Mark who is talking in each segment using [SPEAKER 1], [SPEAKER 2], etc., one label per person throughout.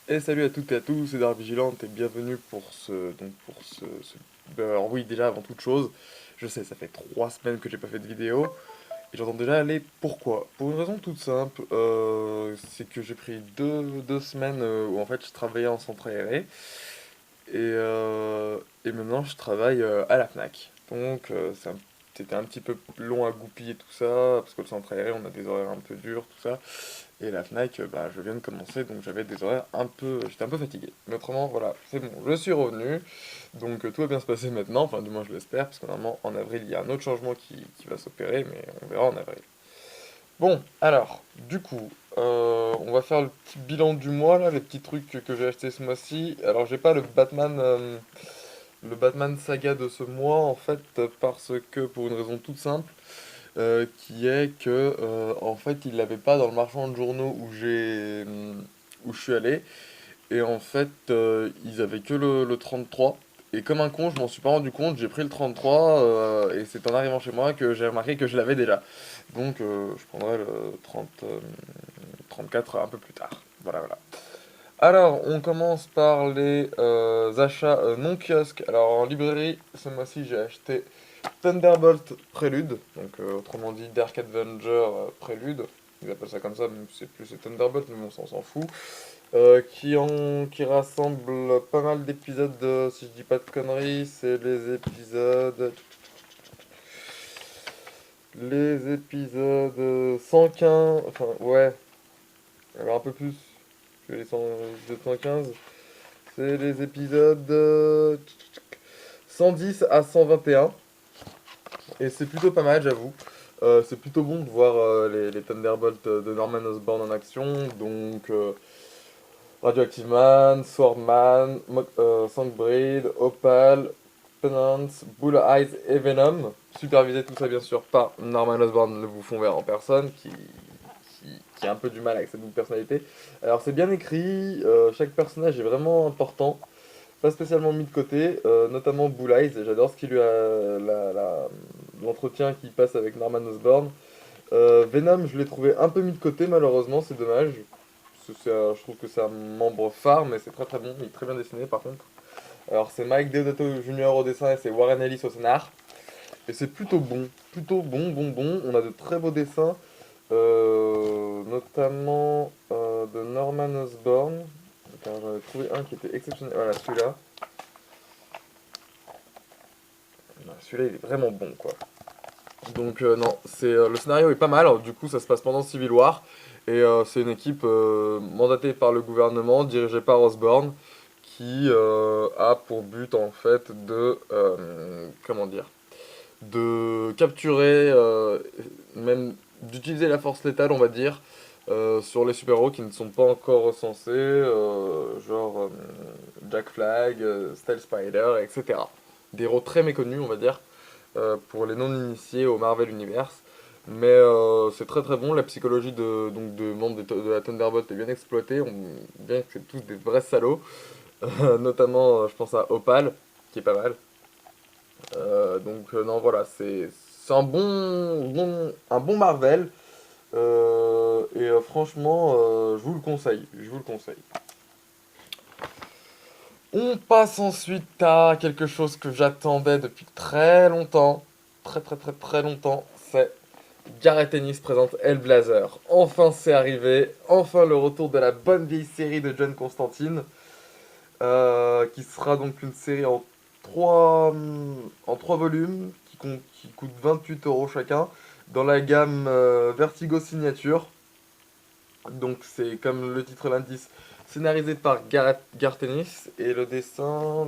[SPEAKER 1] Et salut à toutes et à tous, c'est Dark Vigilante et bienvenue pour alors oui, déjà avant toute chose, je sais, ça fait 3 semaines que j'ai pas fait de vidéo et j'entends déjà aller pourquoi. Pour une raison toute simple, c'est que j'ai pris deux semaines où en fait je travaillais en centre aéré et maintenant je travaille à la FNAC. Donc c'était un petit peu long à goupiller tout ça parce que le centre aéré on a des horaires un peu durs, tout ça. Et la Fnac, bah, je viens de commencer, donc j'avais des horaires j'étais un peu fatigué. Mais autrement, voilà, c'est bon, je suis revenu, donc tout va bien se passer maintenant, enfin du moins je l'espère, parce que normalement en avril il y a un autre changement qui va s'opérer, mais on verra en avril. Bon, alors, du coup, on va faire le petit bilan du mois, là, les petits trucs que j'ai achetés ce mois-ci. Alors j'ai pas le Batman Saga de ce mois, en fait, parce que, pour une raison toute simple, qui est que en fait il l'avait pas dans le marchand de journaux où je suis allé et en fait ils avaient que le 33 et comme un con je m'en suis pas rendu compte, j'ai pris le 33 et c'est en arrivant chez moi que j'ai remarqué que je l'avais déjà, donc je prendrai le 30 34 un peu plus tard, voilà. Alors on commence par les achats non kiosques. Alors en librairie ce mois-ci j'ai acheté Thunderbolt Prélude, donc autrement dit Dark Avenger Prélude, ils appellent ça comme ça, même si c'est Thunderbolt, mais bon, ça, on s'en fout. Qui rassemble pas mal d'épisodes, si je dis pas de conneries, c'est les épisodes 115, enfin ouais, alors un peu plus que les 100 épisodes 115, c'est les épisodes 110 à 121. Et c'est plutôt pas mal, j'avoue. C'est plutôt bon de voir les Thunderbolts de Norman Osborn en action. Donc, Radioactive Man, Swordman, Sandbreed, Opal, Penance, Bull Eyes et Venom. Supervisé tout ça, bien sûr, par Norman Osborn, le bouffon vert en personne, qui a un peu du mal avec cette double personnalité. Alors, c'est bien écrit, chaque personnage est vraiment important, pas spécialement mis de côté, notamment Bull Eyes. J'adore ce qu'il lui a l'entretien qu'il passe avec Norman Osborn. Venom, je l'ai trouvé un peu mis de côté, malheureusement, c'est dommage. Je trouve que c'est un membre phare, mais c'est très très bon, il est très bien dessiné par contre. Alors c'est Mike Deodato Jr. au dessin et c'est Warren Ellis au scénar. Et c'est plutôt bon. On a de très beaux dessins, notamment de Norman Osborn. Attends, j'en ai trouvé un qui était exceptionnel. Voilà, celui-là. Celui-là, il est vraiment bon, quoi. Donc non, le scénario est pas mal, alors, du coup ça se passe pendant Civil War, et c'est une équipe mandatée par le gouvernement, dirigée par Osborn, qui a pour but en fait comment dire, de capturer, même d'utiliser la force létale on va dire, sur les super-héros qui ne sont pas encore recensés, genre Jack Flag, Style Spider, etc. Des héros très méconnus on va dire pour les non-initiés au Marvel Universe. Mais c'est très très bon, la psychologie de membres de la Thunderbolt est bien exploitée, bien que c'est tous des vrais salauds, notamment je pense à Opal, qui est pas mal. Non voilà, c'est un bon Marvel, franchement je vous le conseille, je vous le conseille. On passe ensuite à quelque chose que j'attendais depuis très longtemps, très longtemps, c'est Gareth Ennis présente Hellblazer. Enfin c'est arrivé, enfin le retour de la bonne vieille série de John Constantine, qui sera donc une série en trois volumes, qui coûte 28 euros chacun, dans la gamme Vertigo Signature. Donc c'est comme le titre l'indice, scénarisé par Gareth Ennis, et le dessin.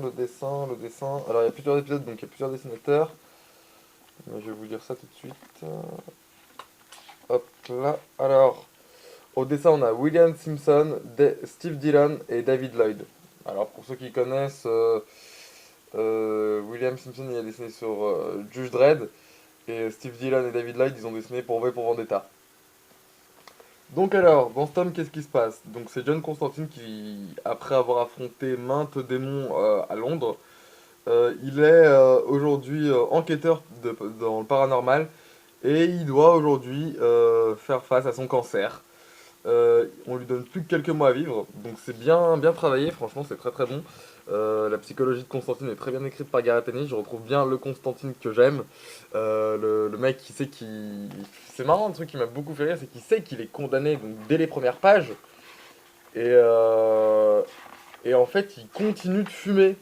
[SPEAKER 1] Alors il y a plusieurs épisodes, donc il y a plusieurs dessinateurs. Mais je vais vous dire ça tout de suite. Hop là. Alors, au dessin, on a William Simpson, Steve Dillon et David Lloyd. Alors, pour ceux qui connaissent, William Simpson, il a dessiné sur Judge Dredd, et Steve Dillon et David Lloyd, ils ont dessiné pour V pour Vendetta. Donc alors, dans ce tome, qu'est-ce qui se passe? Donc c'est John Constantine qui, après avoir affronté maintes démons à Londres, il est aujourd'hui enquêteur dans le paranormal, et il doit aujourd'hui faire face à son cancer. On lui donne plus que quelques mois à vivre, donc c'est bien, bien travaillé, franchement c'est très très bon. La psychologie de Constantine est très bien écrite par Gareth Ennis, je retrouve bien le Constantine que j'aime. Le mec qui sait qu'il... C'est marrant, un truc qui m'a beaucoup fait rire, c'est qu'il sait qu'il est condamné donc, dès les premières pages, et, euh, et en fait il continue de fumer,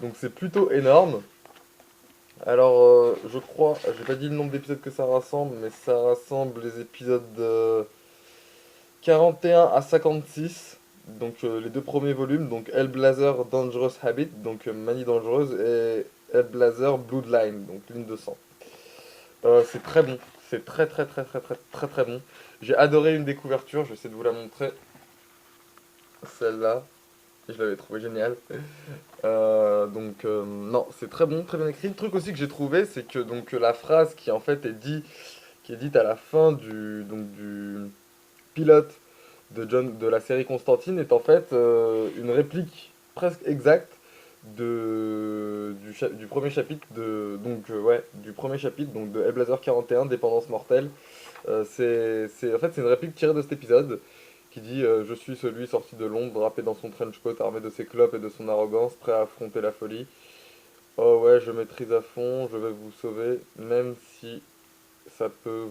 [SPEAKER 1] donc c'est plutôt énorme. Alors je crois, j'ai pas dit le nombre d'épisodes que ça rassemble, mais ça rassemble les épisodes 41 à 56, donc les deux premiers volumes, donc Hellblazer Dangerous Habit, donc Manie Dangereuse, et Hellblazer Bloodline, donc ligne de sang. C'est très bon, c'est très très très très très très très bon. J'ai adoré une des couvertures, je vais essayer de vous la montrer, celle-là, je l'avais trouvé géniale. Non, c'est très bon, très bien écrit. Le truc aussi que j'ai trouvé, c'est que donc la phrase qui en fait qui est dite à la fin du pilote de la série Constantine est en fait une réplique presque exacte du premier chapitre du premier chapitre donc de Hellblazer 41 Dépendance mortelle. En fait c'est une réplique tirée de cet épisode qui dit je suis celui sorti de l'ombre, drapé dans son trench coat, armé de ses clopes et de son arrogance, prêt à affronter la folie. Oh ouais, je maîtrise à fond, je vais vous sauver, même si ça peut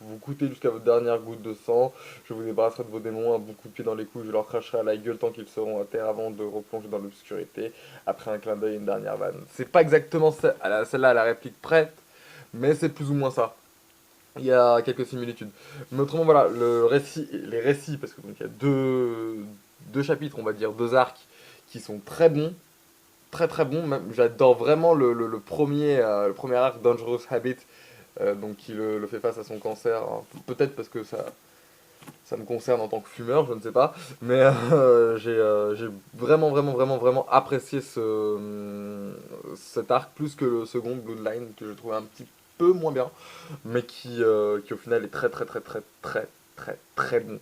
[SPEAKER 1] vous coûter jusqu'à votre dernière goutte de sang. Je vous débarrasserai de vos démons, un bon coup de pied dans les couilles, je leur cracherai à la gueule tant qu'ils seront à terre avant de replonger dans l'obscurité. Après un clin d'œil et une dernière vanne. C'est pas exactement celle-là à la réplique prête, mais c'est plus ou moins ça. Il y a quelques similitudes. Mais autrement, voilà, les récits, parce que donc, il y a deux chapitres, on va dire, deux arcs, qui sont très bons, très très bons. J'adore vraiment le premier arc, Dangerous Habit, donc qui le fait face à son cancer. Hein. Peut-être parce que ça me concerne en tant que fumeur, je ne sais pas. Mais j'ai vraiment, vraiment, vraiment, vraiment apprécié cet arc plus que le second, Bloodline, que je trouvais un petit peu moins bien, mais qui au final est très, très, très, très, très, très, très bon.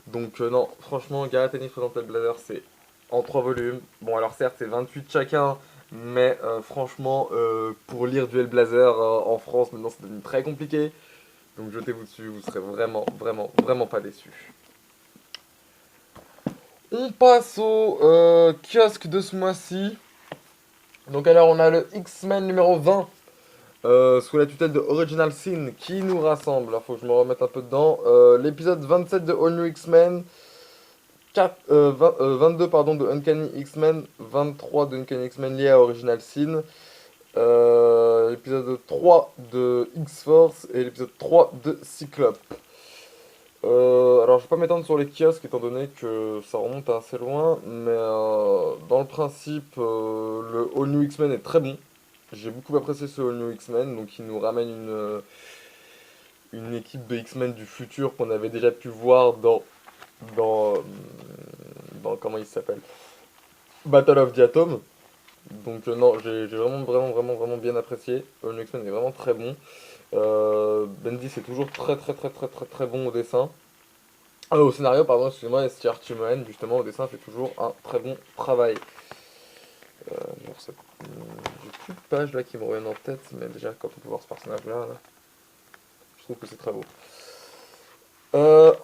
[SPEAKER 1] Donc non, franchement, Gareth Ennis présente Blazer, c'est en 3 volumes. Bon, alors certes, c'est 28 chacun, mais franchement, pour lire du Hellblazer en France, maintenant, c'est devenu très compliqué. Donc jetez-vous dessus, vous serez vraiment, vraiment, vraiment pas déçus. On passe au kiosque de ce mois-ci. Donc alors, on a le X-Men numéro 20, sous la tutelle de Original Sin, qui nous rassemble. Alors, faut que je me remette un peu dedans. L'épisode 27 de All New X-Men. 22 pardon, de Uncanny X-Men, 23 de Uncanny X-Men lié à Original Sin, l'épisode 3 de X-Force et l'épisode 3 de Cyclope. Alors je vais pas m'étendre sur les kiosques étant donné que ça remonte assez loin, mais dans le principe, le All New X-Men est très bon. J'ai beaucoup apprécié ce All New X-Men, donc il nous ramène une équipe de X-Men du futur qu'on avait déjà pu voir dans, comment il s'appelle, Battle of the Atom. Donc non, j'ai vraiment, vraiment, vraiment, vraiment bien apprécié. Le X-Men est vraiment très bon. Bendis est toujours très, très, très, très, très, très bon au dessin. Au scénario, pardon, excusez-moi, et Stuart Timonen, justement, au dessin, fait toujours un très bon travail. J'ai plus de pages là qui me reviennent en tête, mais déjà, quand on peut voir ce personnage-là, là, je trouve que c'est très beau.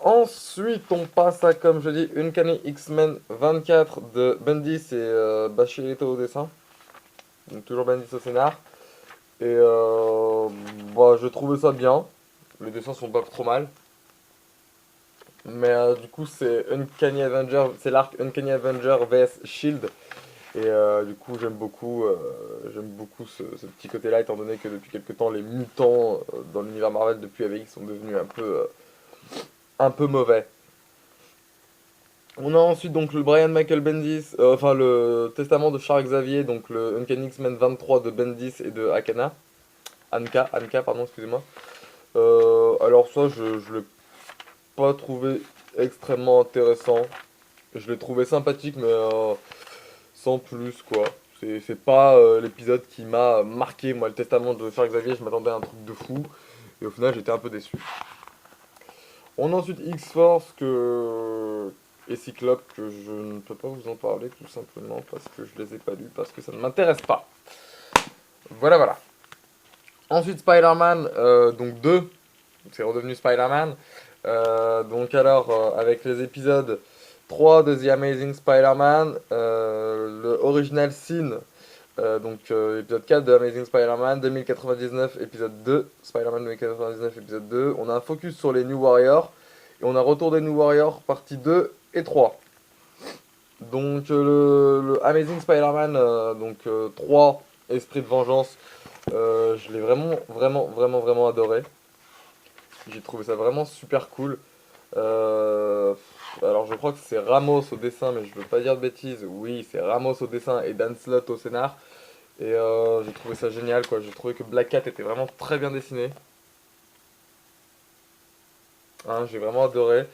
[SPEAKER 1] Ensuite, on passe à, comme je dis, Uncanny X-Men 24 de Bendis et Bachirito au dessin. Donc toujours Bendis au scénar. Et je trouvais ça bien. Les dessins sont pas trop mal. Mais du coup, c'est Uncanny Avenger, c'est l'arc Uncanny Avenger vs Shield. Et du coup, j'aime beaucoup ce petit côté-là, étant donné que depuis quelques temps, les mutants dans l'univers Marvel depuis AVX sont devenus un peu mauvais. On a ensuite donc le Brian Michael Bendis, enfin le testament de Charles Xavier, donc le Uncanny X-Men 23 de Bendis et de Anka, pardon, excusez-moi. Alors ça, je l'ai pas trouvé extrêmement intéressant. Je l'ai trouvé sympathique, mais sans plus, quoi. C'est pas l'épisode qui m'a marqué. Moi, le testament de Charles Xavier, je m'attendais à un truc de fou. Et au final, j'étais un peu déçu. On a ensuite X-Force et Cyclope, que je ne peux pas vous en parler, tout simplement, parce que je les ai pas lus, parce que ça ne m'intéresse pas. Voilà, voilà. Ensuite, Spider-Man, donc 2. C'est redevenu Spider-Man. Donc alors, avec les épisodes 3 de The Amazing Spider-Man, le Original Sin, épisode 4 de Amazing Spider-Man 2099, épisode 2, Spider-Man 2099, épisode 2, on a un focus sur les New Warriors, et on a Retour des New Warriors, partie 2 et 3. Donc le Amazing Spider-Man 3, Esprit de Vengeance, je l'ai vraiment adoré. J'ai trouvé ça vraiment super cool. Alors je crois que c'est Ramos au dessin, mais je veux pas dire de bêtises. Oui, c'est Ramos au dessin et Dan Slott au scénar. Et j'ai trouvé ça génial, quoi. J'ai trouvé que Black Cat était vraiment très bien dessiné. Hein, j'ai vraiment adoré.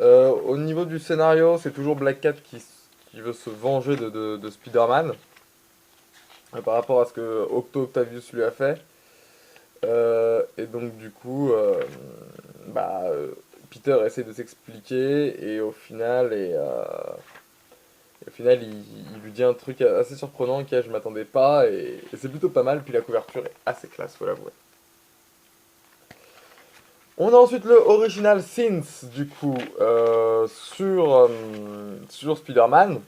[SPEAKER 1] Au niveau du scénario, c'est toujours Black Cat qui veut se venger de Spider-Man par rapport à ce que Octo Octavius lui a fait. Et donc du coup, bah, Peter essaie de s'expliquer et au final il lui dit un truc assez surprenant auquel je m'attendais pas et c'est plutôt pas mal. Puis la couverture est assez classe, faut l'avouer. On a ensuite le Original Sins du coup sur Spider-Man.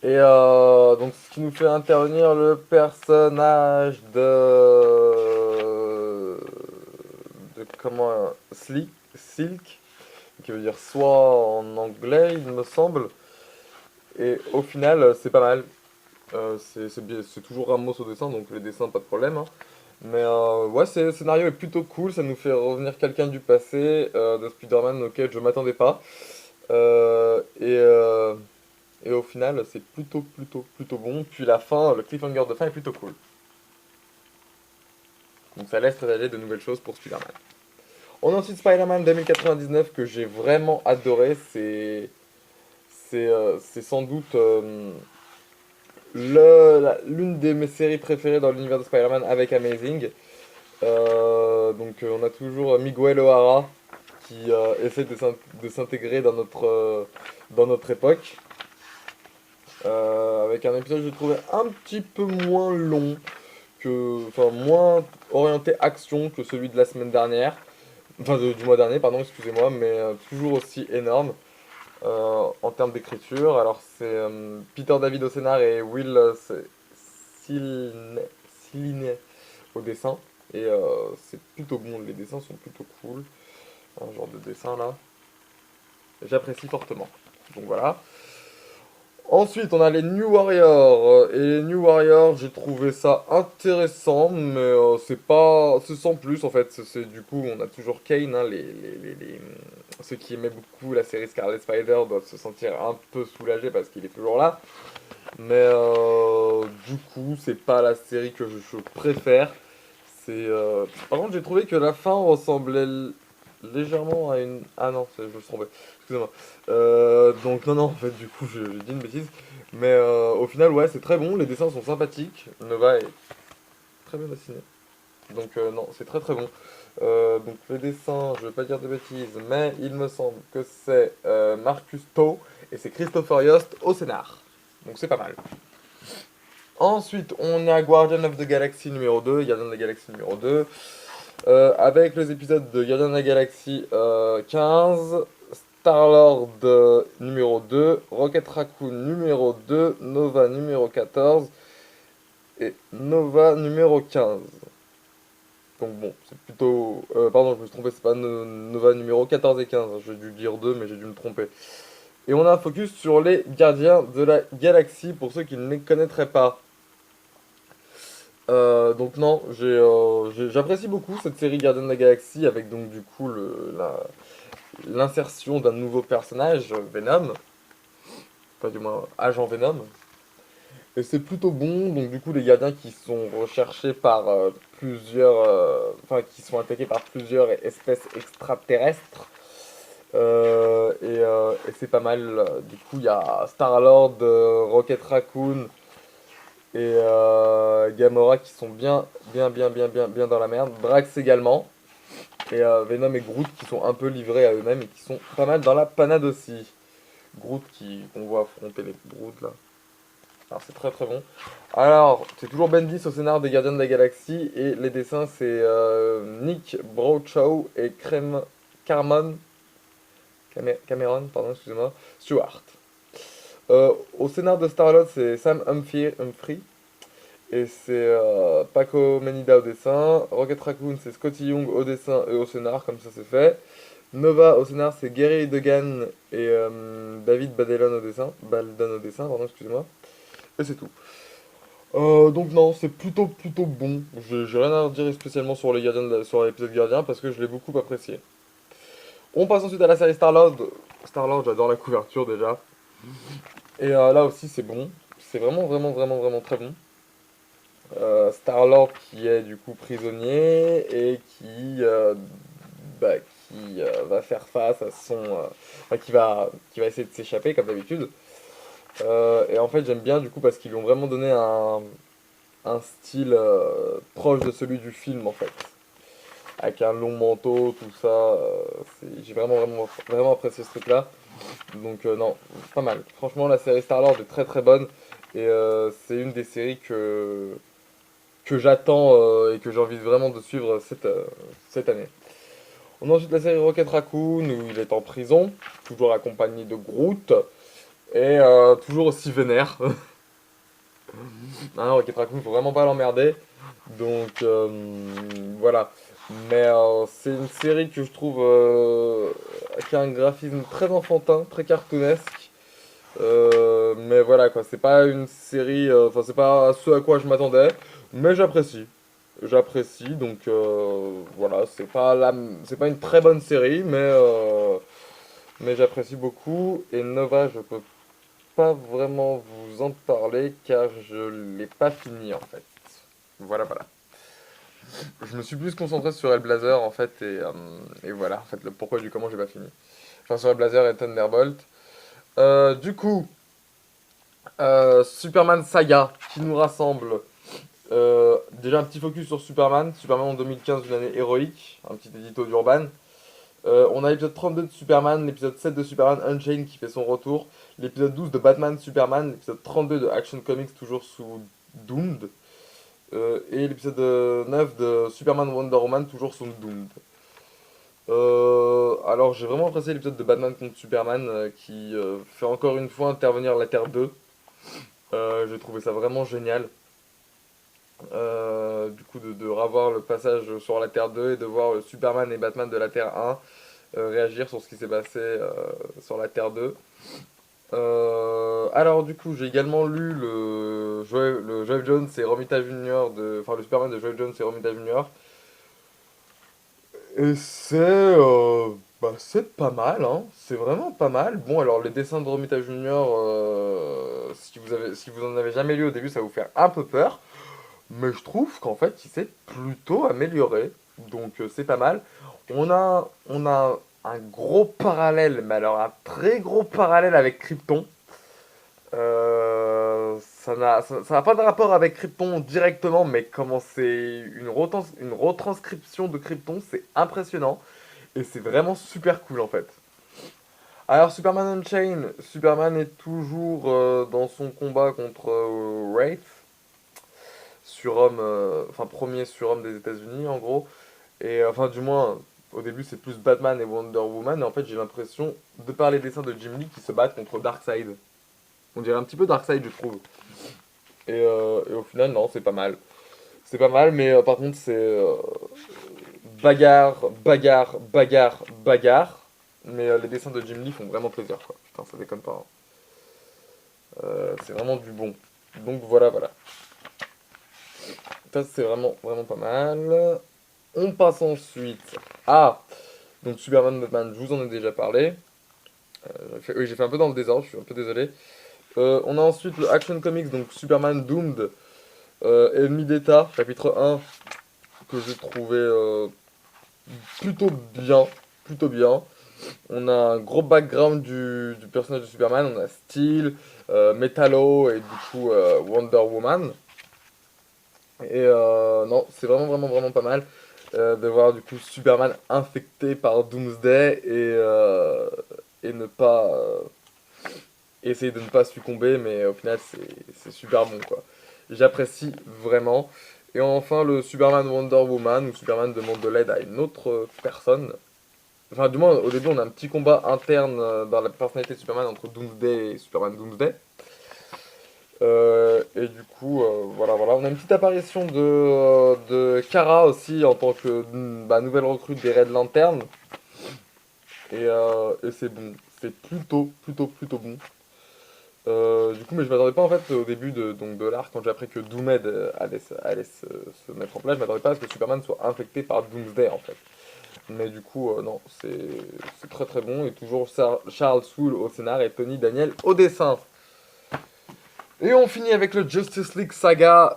[SPEAKER 1] Et donc ce qui nous fait intervenir le personnage de comment Silk, qui veut dire soit en anglais il me semble. Et au final c'est pas mal. C'est toujours Ramos au dessin, donc les dessins pas de problème, hein. Mais ouais, le scénario est plutôt cool, ça nous fait revenir quelqu'un du passé de Spider-Man auquel je m'attendais pas. Euh, et, euh, et au final, c'est plutôt bon. Puis la fin, le cliffhanger de fin est plutôt cool. Donc ça laisse présager de nouvelles choses pour Spider-Man. On a ensuite Spider-Man 2099 que j'ai vraiment adoré. C'est sans doute l'une de mes séries préférées dans l'univers de Spider-Man avec Amazing. On a toujours Miguel O'Hara qui essaie de s'intégrer dans notre époque. Avec un épisode que j'ai trouvé un petit peu moins long enfin moins orienté action que celui de la semaine dernière, du mois dernier, pardon, excusez-moi, mais toujours aussi énorme en termes d'écriture. Alors c'est Peter David au scénar et Will Silne au dessin, et c'est plutôt bon, les dessins sont plutôt cool, un genre de dessin là, j'apprécie fortement. Donc voilà. Ensuite, on a les New Warriors. Et les New Warriors, j'ai trouvé ça intéressant, mais c'est sans plus en fait. Du coup, on a toujours Kane, hein, ceux qui aimaient beaucoup la série Scarlet Spider doivent se sentir un peu soulagés parce qu'il est toujours là. Mais du coup, c'est pas la série que je préfère. Par contre, j'ai trouvé que la fin ressemblait légèrement à une. Ah non, je me suis trompé. Excusez-moi. Donc non, en fait, du coup, j'ai dit une bêtise. Mais au final, ouais, c'est très bon. Les dessins sont sympathiques. Nova est très bien dessiné. Donc non, c'est très bon. Donc les dessins, je vais pas dire de bêtises, mais il me semble que c'est Marcus To et c'est Christopher Yost au scénar. Donc c'est pas mal. Ensuite, on a Guardian of the Galaxy numéro 2, Guardian of the Galaxy numéro 2, avec les épisodes de Guardian of the Galaxy 15, Star-Lord numéro 2, Rocket Raccoon numéro 2, Nova numéro 14 et Nova numéro 15. Donc bon, c'est plutôt... pardon, je me suis trompé, c'est pas Nova numéro 14 et 15, j'ai dû dire 2, mais j'ai dû me tromper. Et on a un focus sur les Gardiens de la Galaxie, pour ceux qui ne les connaîtraient pas. Donc non, j'apprécie beaucoup cette série Gardiens de la Galaxie, avec donc du coup l'insertion d'un nouveau personnage, Venom, enfin du moins Agent Venom. Et c'est plutôt bon, donc du coup les gardiens qui sont recherchés par enfin qui sont attaqués par plusieurs espèces extraterrestres. Et c'est pas mal. Du coup il y a Star-Lord, Rocket Raccoon et Gamora qui sont bien dans la merde. Drax également. Et Venom et Groot qui sont un peu livrés à eux-mêmes et qui sont pas mal dans la panade aussi. Groot qu'on voit affronter les Groot là. Alors c'est très bon. Alors, c'est toujours Bendis au scénar des Gardiens de la Galaxie et les dessins c'est Nick Bradshaw et Carmon, Cameron, pardon, excusez-moi, Stewart. Au scénar de Star-Lord, c'est Sam Humphrey. Et c'est Paco Menida au dessin. Rocket Raccoon, c'est Scotty Young au dessin et au scénar, comme ça c'est fait. Nova au scénar, c'est Gary Degan et David Baldon au dessin, pardon, excusez-moi. Et c'est tout. Donc non, c'est plutôt bon. J'ai rien à dire spécialement sur les gardiens sur l'épisode gardien parce que je l'ai beaucoup apprécié. On passe ensuite à la série Star-Lord. Star-Lord, j'adore la couverture déjà. Et là aussi c'est bon. C'est vraiment très bon. Star-Lord qui est du coup prisonnier et bah, qui va faire face à enfin, qui va essayer de s'échapper comme d'habitude. Et en fait j'aime bien du coup parce qu'ils lui ont vraiment donné un style proche de celui du film en fait. Avec un long manteau, tout ça. J'ai vraiment apprécié ce truc là. Donc non, pas mal. Franchement la série Star-Lord est très bonne. Et c'est une des séries que j'attends et que j'ai envie vraiment de suivre cette année. On a ensuite la série Rocket Raccoon où il est en prison, toujours accompagné de Groot et toujours aussi vénère. Ah non, Rocket Raccoon, faut vraiment pas l'emmerder. Donc voilà. Mais c'est une série que je trouve qui a un graphisme très enfantin, très cartoonesque. Mais voilà quoi, c'est pas une série, enfin c'est pas ce à quoi je m'attendais, mais j'apprécie. J'apprécie, donc voilà, c'est pas une très bonne série, mais j'apprécie beaucoup. Et Nova, je peux pas vraiment vous en parler car je l'ai pas fini en fait. Voilà. Je me suis plus concentré sur Hellblazer en fait, et voilà, en fait, le pourquoi du comment j'ai pas fini. Enfin, sur Hellblazer et Thunderbolt. Du coup, Superman Saga qui nous rassemble. Déjà un petit focus sur Superman. Superman en 2015, une année héroïque. Un petit édito d'Urban. On a l'épisode 32 de Superman, l'épisode 7 de Superman Unchained qui fait son retour, l'épisode 12 de Batman Superman, l'épisode 32 de Action Comics toujours sous Doomed, et l'épisode 9 de Superman Wonder Woman toujours sous Doomed. Alors j'ai vraiment apprécié l'épisode de Batman contre Superman qui fait encore une fois intervenir la Terre 2. J'ai trouvé ça vraiment génial. Du coup de revoir le passage sur la Terre 2 et de voir le Superman et Batman de la Terre 1 réagir sur ce qui s'est passé sur la Terre 2. Alors du coup j'ai également lu le Geoff Jones et Romita Jr. Enfin le Superman de Geoff Jones et Romita Jr. Et c'est pas mal, hein. C'est vraiment pas mal. Bon, alors les dessins de Romita Junior, si vous en avez jamais lu au début, ça va vous faire un peu peur. Mais je trouve qu'en fait, il s'est plutôt amélioré. Donc c'est pas mal. On a un gros parallèle, mais alors un très gros parallèle avec Krypton. Ça n'a pas de rapport avec Krypton directement, mais comment c'est une retranscription de Krypton, c'est impressionnant. Et c'est vraiment super cool en fait. Alors Superman Unchained, Superman est toujours dans son combat contre Wraith, surhomme, enfin premier surhomme des États-Unis en gros. Et enfin du moins, au début c'est plus Batman et Wonder Woman, et en fait j'ai l'impression, de par les dessins de Jim Lee, qui se battent contre Darkseid. On dirait un petit peu Darkseid je trouve. Et au final non, c'est pas mal. C'est pas mal, mais par contre c'est bagarre. Mais les dessins de Jim Lee font vraiment plaisir, quoi. Putain, ça déconne pas, hein. C'est vraiment du bon. Donc voilà. Ça, c'est vraiment pas mal. On passe ensuite à... Donc Superman Batman, je vous en ai déjà parlé. Oui, j'ai fait un peu dans le désordre, je suis un peu désolé. On a ensuite le Action Comics, donc Superman Doomed, Ennemi d'État, chapitre 1, que j'ai trouvé plutôt bien. Plutôt bien. On a un gros background du personnage de Superman. On a Steel, Metallo et du coup Wonder Woman. Et non, c'est vraiment pas mal de voir du coup Superman infecté par Doomsday et ne pas essayer de ne pas succomber, mais au final c'est super bon quoi. J'apprécie vraiment. Et enfin le Superman Wonder Woman où Superman demande de l'aide à une autre personne. Enfin, du moins, au début, on a un petit combat interne dans la personnalité de Superman entre Doomsday et Superman Doomsday. Et du coup, voilà, voilà. On a une petite apparition de Kara aussi en tant que bah, nouvelle recrue des Red Lantern. Et c'est bon. C'est plutôt bon. Du coup, mais je m'attendais pas en fait au début de l'arc, quand j'ai appris que Doomed allait se mettre en place, je m'attendais pas à ce que Superman soit infecté par Doomsday en fait. Mais du coup, non, c'est très bon. Et toujours Charles Soule au scénar et Tony Daniel au dessin. Et on finit avec le Justice League Saga,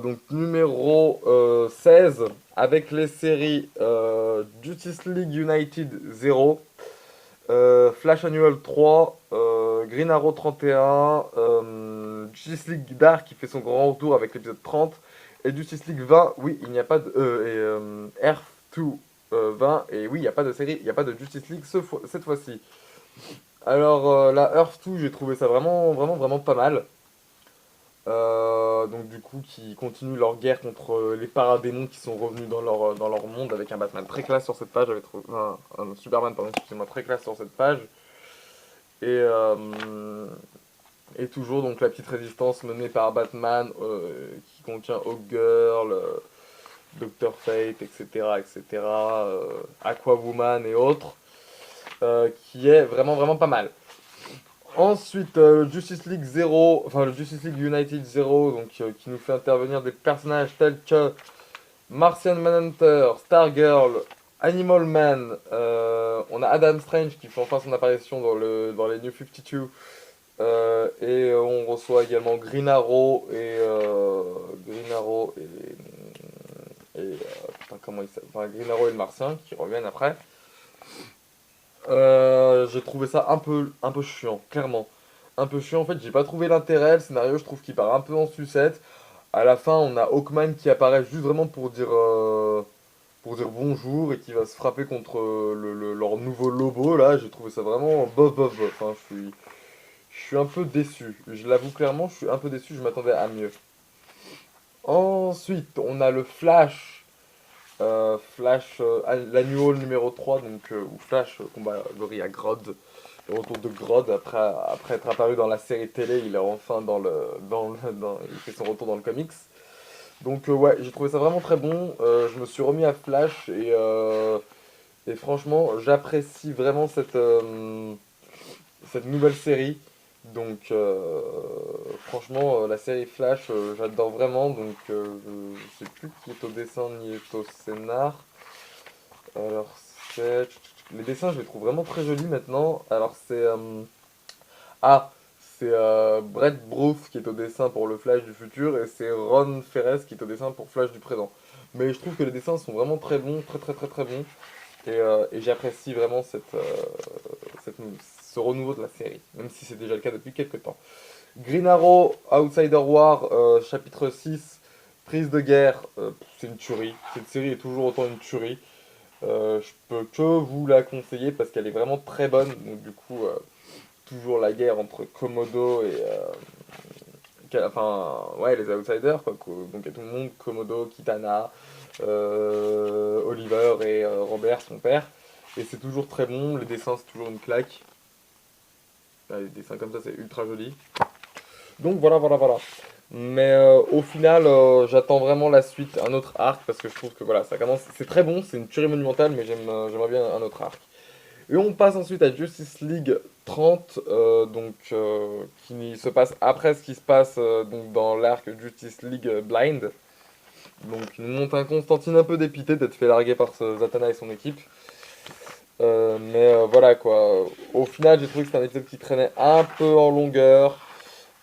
[SPEAKER 1] donc numéro 16, avec les séries Justice League United 0, Flash Annual 3, Green Arrow 31, Justice League Dark qui fait son grand retour avec l'épisode 30, et Justice League 20, oui, il n'y a pas de... Earth 2 20, et oui, il n'y a pas de série, il n'y a pas de Justice League cette fois-ci. Alors, la Earth 2, j'ai trouvé ça vraiment pas mal. Donc du coup qui continuent leur guerre contre les paradémons qui sont revenus dans leur monde avec un Batman très classe sur cette page, j'avais trouvé un Superman pardon, excusez-moi, très classe sur cette page. Et, euh, et toujours donc la petite résistance menée par Batman qui contient Hawkgirl, Doctor Fate, etc. Aquawoman et autres, qui est vraiment pas mal. Ensuite, Justice League 0, enfin le Justice League United 0, donc qui nous fait intervenir des personnages tels que Martian Manhunter, Stargirl, Animal Man, on a Adam Strange qui fait enfin son apparition dans les New 52, et on reçoit également Green Arrow putain, comment il s'appelle, enfin, Green Arrow et le Martien qui reviennent après. J'ai trouvé ça un peu chiant, clairement. Un peu chiant, en fait, j'ai pas trouvé l'intérêt. Le scénario, je trouve qu'il part un peu en sucette. À la fin, on a Hawkman qui apparaît juste vraiment pour dire bonjour et qui va se frapper contre leur nouveau Lobo. Là, j'ai trouvé ça vraiment bof. Enfin, je suis un peu déçu. Je l'avoue clairement, je suis un peu déçu. Je m'attendais à mieux. Ensuite, on a le Flash. Flash, l'annual numéro 3 donc, où Flash combat Gorilla Grodd. Le retour de Grodd après être apparu dans la série télé, il est enfin il fait son retour dans le comics. Donc ouais, j'ai trouvé ça vraiment très bon. Je me suis remis à Flash et franchement, j'apprécie vraiment cette nouvelle série. Donc franchement, la série Flash, j'adore vraiment. Donc je sais plus qui est au dessin ni est au scénar. Alors c'est... Les dessins, je les trouve vraiment très jolis maintenant. Alors c'est... Ah, c'est Brett Bruce qui est au dessin pour le Flash du futur et c'est Ron Ferres qui est au dessin pour Flash du présent. Mais je trouve que les dessins sont vraiment très bons, très bons. Et j'apprécie vraiment cette- ce renouveau de la série, même si c'est déjà le cas depuis quelques temps. Green Arrow, Outsider War, chapitre 6, prise de guerre, c'est une tuerie. Cette série est toujours autant une tuerie. Je peux que vous la conseiller parce qu'elle est vraiment très bonne. Donc du coup, toujours la guerre entre Komodo et... enfin, ouais, les outsiders, quoi. Donc il y a tout le monde, Komodo, Kitana, Oliver et Robert, son père. Et c'est toujours très bon, les dessins c'est toujours une claque. Les dessins comme ça c'est ultra joli. Donc voilà. Mais au final, j'attends vraiment la suite, un autre arc, parce que je trouve que voilà, ça commence, c'est très bon, c'est une tuerie monumentale, mais j'aimerais bien un autre arc. Et on passe ensuite à Justice League 30, qui se passe après ce qui se passe donc dans l'arc Justice League Blind. Donc il nous montre un Constantine un peu dépité d'être fait larguer par Zatanna et son équipe. Mais voilà quoi. Au final, j'ai trouvé que c'était un épisode qui traînait un peu en longueur.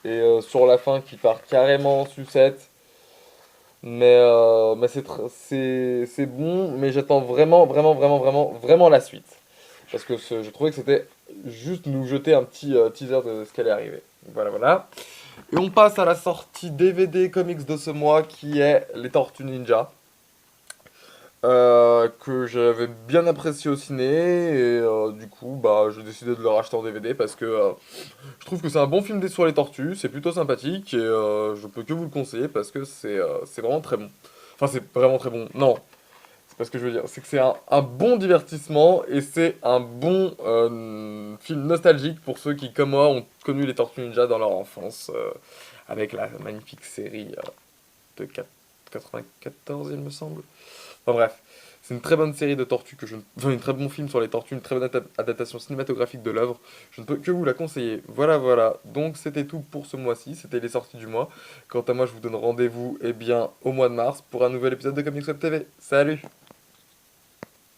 [SPEAKER 1] Et sur la fin, qui part carrément en sucette. Mais c'est bon. Mais j'attends vraiment la suite. Parce que je trouvais que c'était juste nous jeter un petit teaser de ce qui allait arriver. Voilà. Et on passe à la sortie DVD comics de ce mois qui est Les Tortues Ninja. Que j'avais bien apprécié au ciné et du coup bah j'ai décidé de le racheter en DVD parce que je trouve que c'est un bon film sur les tortues, c'est plutôt sympathique et je peux que vous le conseiller parce que c'est vraiment très bon. Enfin c'est vraiment très bon. Non, pas ce que je veux dire. C'est que c'est un bon divertissement et c'est un bon film nostalgique pour ceux qui, comme moi, ont connu les Tortues Ninja dans leur enfance, avec la magnifique série de 94, il me semble. Enfin bref, c'est une très bonne série de tortues enfin, un très bon film sur les tortues, une très bonne adaptation cinématographique de l'œuvre. Je ne peux que vous la conseiller. Voilà, voilà. Donc c'était tout pour ce mois-ci. C'était les sorties du mois. Quant à moi, je vous donne rendez-vous, eh bien, au mois de mars pour un nouvel épisode de Comics Web TV. Salut!